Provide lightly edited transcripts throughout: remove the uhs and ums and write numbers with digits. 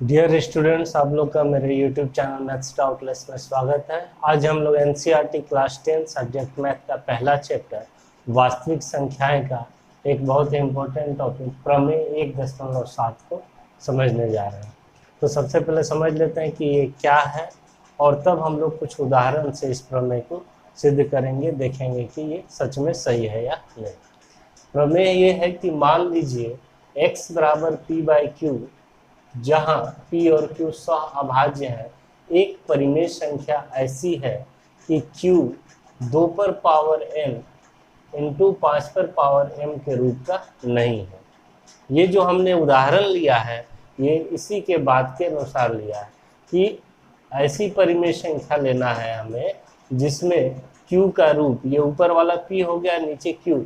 Dear students, आप लोग का मेरे यूट्यूब चैनल मैथ्स डाउटलेस में स्वागत है। आज हम लोग एनसीईआरटी क्लास 10 सब्जेक्ट मैथ का पहला चैप्टर वास्तविक संख्याएं का एक बहुत ही इम्पोर्टेंट टॉपिक प्रमेय 1.7 को समझने जा रहे हैं। तो सबसे पहले समझ लेते हैं कि ये क्या है और तब हम लोग कुछ उदाहरण से इस प्रमेय को सिद्ध करेंगे, देखेंगे कि ये सच में सही है या नहीं। प्रमेय ये है कि मान लीजिए x बराबर p/q, जहां p और q सह अभाज्य है, एक परिमेय संख्या ऐसी है कि q 2 पर पावर m इंटू 5 पर पावर m के रूप का नहीं है। ये जो हमने उदाहरण लिया है ये इसी के बाद के अनुसार लिया है कि ऐसी परिमेय संख्या लेना है हमें जिसमें q का रूप, ये ऊपर वाला p हो गया, नीचे q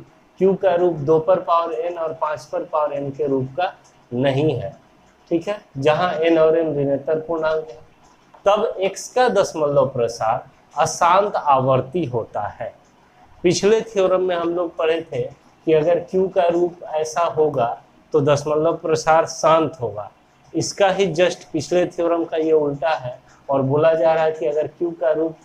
का रूप 2 पर पावर n और 5 पर पावर m के रूप का नहीं है। ठीक है, जहां n और m ऋणात्मक पूर्णांक है, तब x का दशमलव प्रसार अशांत आवर्ती होता है। पिछले थ्योरम में हम लोग पढ़े थे कि अगर q का रूप ऐसा होगा तो दशमलव प्रसार शांत होगा। इसका ही जस्ट पिछले थ्योरम का ये उल्टा है और बोला जा रहा है कि अगर q का रूप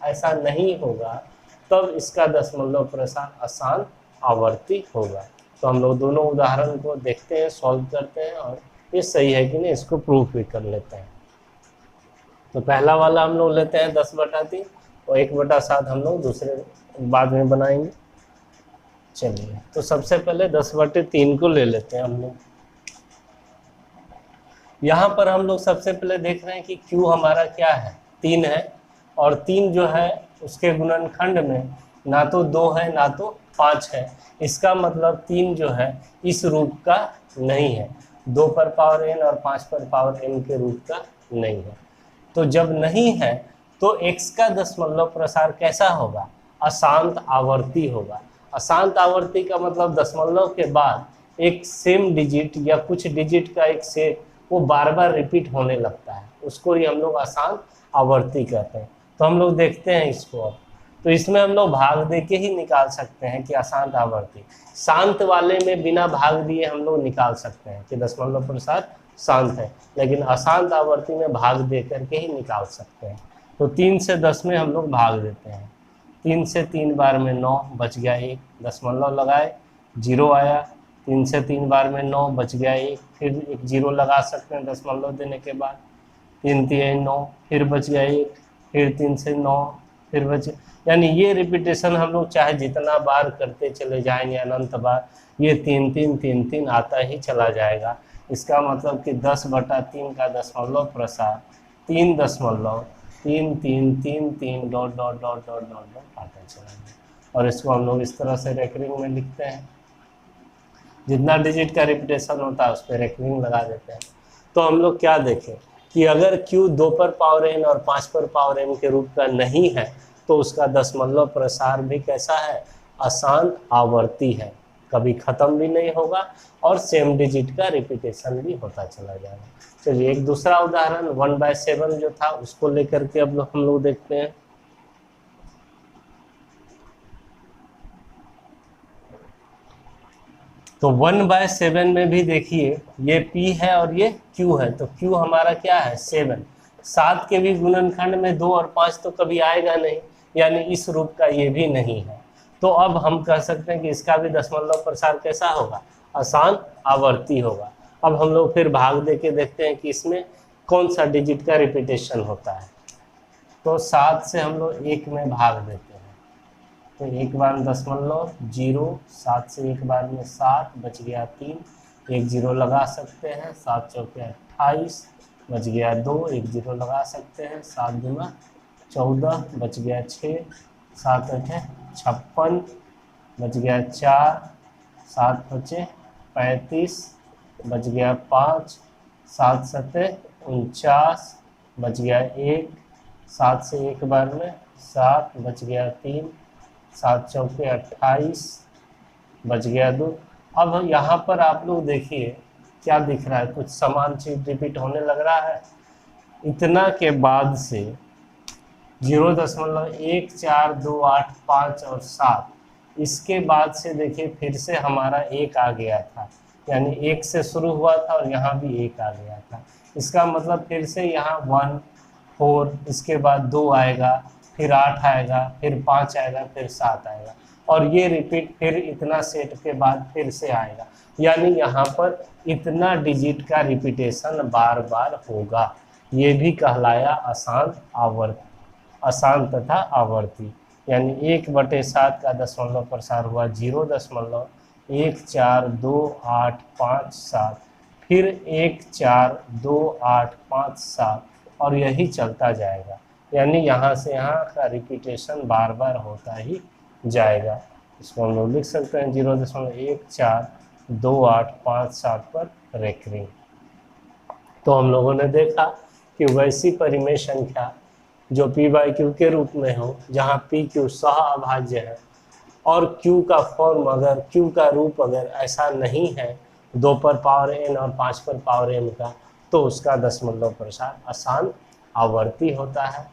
ऐसा नहीं होगा तब इसका दशमलव प्रसार अशांत आवर्ती होगा। तो हम लोग दोनों उदाहरण को देखते हैं, सॉल्व करते हैं और ये सही है कि नहीं इसको प्रूफ भी कर लेते हैं। तो पहला वाला हम लोग लेते हैं 10/3 और 1/7 हम लोग दूसरे बाद में बनाएंगे। चलिए, तो सबसे पहले 10/3 को ले लेते हैं हम लोग। यहाँ पर हम लोग सबसे पहले देख रहे हैं कि q हमारा क्या है, 3 है और 3 जो है उसके गुणनखंड में ना तो 2 है ना तो 5 है। इसका मतलब 3 जो है इस रूप का नहीं है, 2 पर पावर n और 5 पर पावर m के रूप का नहीं है। तो जब नहीं है तो x का दशमलव प्रसार कैसा होगा, अशांत आवर्ती होगा। अशांत आवर्ती का मतलब दशमलव के बाद एक सेम डिजिट या कुछ डिजिट का एक सेट वो बार बार रिपीट होने लगता है, उसको ही हम लोग अशांत आवर्ती कहते हैं। तो हम लोग देखते हैं इसको अब। तो इसमें हम लोग भाग दे के ही निकाल सकते हैं कि अशांत आवर्ती। शांत वाले में बिना भाग दिए हम लोग निकाल सकते हैं कि दशमलव प्रसार शांत है, लेकिन अशांत आवर्ती में भाग दे करके ही निकाल सकते हैं। तो 3 से 10 में हम लोग भाग देते हैं। 3 से 3 बार में 9, बच गया 1, दशमलव लगाए 0 आया। 3 से 3 बार में 9, बच गया 1, फिर एक 0 लगा सकते हैं दशमलव देने के बाद। 3 3 9, फिर बच गया 1, फिर 3 से 9, फिर बच, यानी ये रिपीटेशन हम लोग चाहे जितना बार करते चले जाएंगे अनंत बार, ये 3 3 3 3 आता ही चला जाएगा। इसका मतलब कि 10/3 का दशमलव प्रसार 3.333 dot dot dot dot dot dot आता चला जाएगा। और इसको हम लोग इस तरह से रेकरिंग में लिखते हैं, जितना डिजिट का रिपीटेशन होता है उस पर रेकरिंग लगा देते हैं। तो हम लोग क्या देखें कि अगर q 2 पर पावर n और 5 पर पावर m के रूप का नहीं है तो उसका दशमलव प्रसार भी कैसा है, अशांत आवर्ती है, कभी खत्म भी नहीं होगा और सेम डिजिट का रिपीटेशन भी होता चला जाएगा। चलिए, एक दूसरा उदाहरण 1/7 जो था उसको लेकर के अब हम लोग देखते हैं। तो 1/7 में भी देखिए ये p है और ये q है। तो q हमारा क्या है, 7। 7 के भी गुणनखंड में 2 और 5 तो कभी आएगा नहीं, यानी इस रूप का ये भी नहीं है। तो अब हम कह सकते हैं कि इसका भी दशमलव प्रसार कैसा होगा, अशांत आवर्ती होगा। अब हम लोग फिर भाग दे के देखते हैं कि इसमें कौन सा डिजिट का रिपीटेशन होता है। तो 7 से हम लोग 1 में भाग देते हैं, तो 1 बार दशमलव 0, 7 से 1 बार में 7, बच गया 3, 1 0 लगा सकते हैं, 7 चौके 28, बच गया 2, 1 0 लगा सकते हैं, 7 दूना 14, बच गया 6, 7 8 56, बच गया 4, 7 5 35, बच गया 5, 7 7 49, बच गया 1, 7 से 1 बार में 7, बच गया 3, 7 चौके 28, बच गया 2। अब यहाँ पर आप लोग देखिए क्या दिख रहा है, कुछ समान चीज रिपीट होने लग रहा है। इतना के बाद से 0.1 4 2 8 5 और 7, इसके बाद से देखिए फिर से हमारा 1 आ गया था, यानी 1 से शुरू हुआ था और यहाँ भी 1 आ गया था। इसका मतलब फिर से यहाँ 1 4, इसके बाद 2 आएगा, फिर 8 आएगा, फिर 5 आएगा, फिर 7 आएगा, और ये रिपीट फिर इतना सेट के बाद फिर से आएगा। यानी यहाँ पर इतना डिजिट का रिपीटेशन बार बार होगा। ये भी कहलाया आसान तथा आवर्ती। यानी 1/7 का दशमलव प्रसार हुआ 0.142857, फिर 142857, और यही चलता जाएगा। यानी यहाँ से यहाँ का रिपीटेशन बार बार होता ही जाएगा। इसको हम लोग लिख सकते हैं 0.142857 पर रेकरिंग। तो हम लोगों ने देखा कि वैसी परिमेय संख्या जो p/q के रूप में हो, जहाँ pq सह अभाज्य है और q का फॉर्म अगर q का रूप अगर ऐसा नहीं है 2 पर पावर n और 5 पर पावर m का, तो उसका दशमलव प्रसार आसान आवर्ती होता है।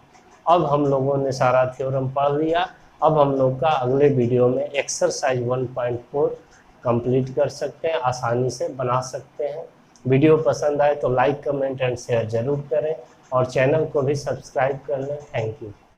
अब हम लोगों ने सारा थ्योरम पढ़ लिया। अब हम लोग का अगले वीडियो में एक्सरसाइज 1.4 कंप्लीट कर सकते हैं, आसानी से बना सकते हैं। वीडियो पसंद आए तो लाइक, कमेंट एंड शेयर जरूर करें और चैनल को भी सब्सक्राइब कर लें। Thank you.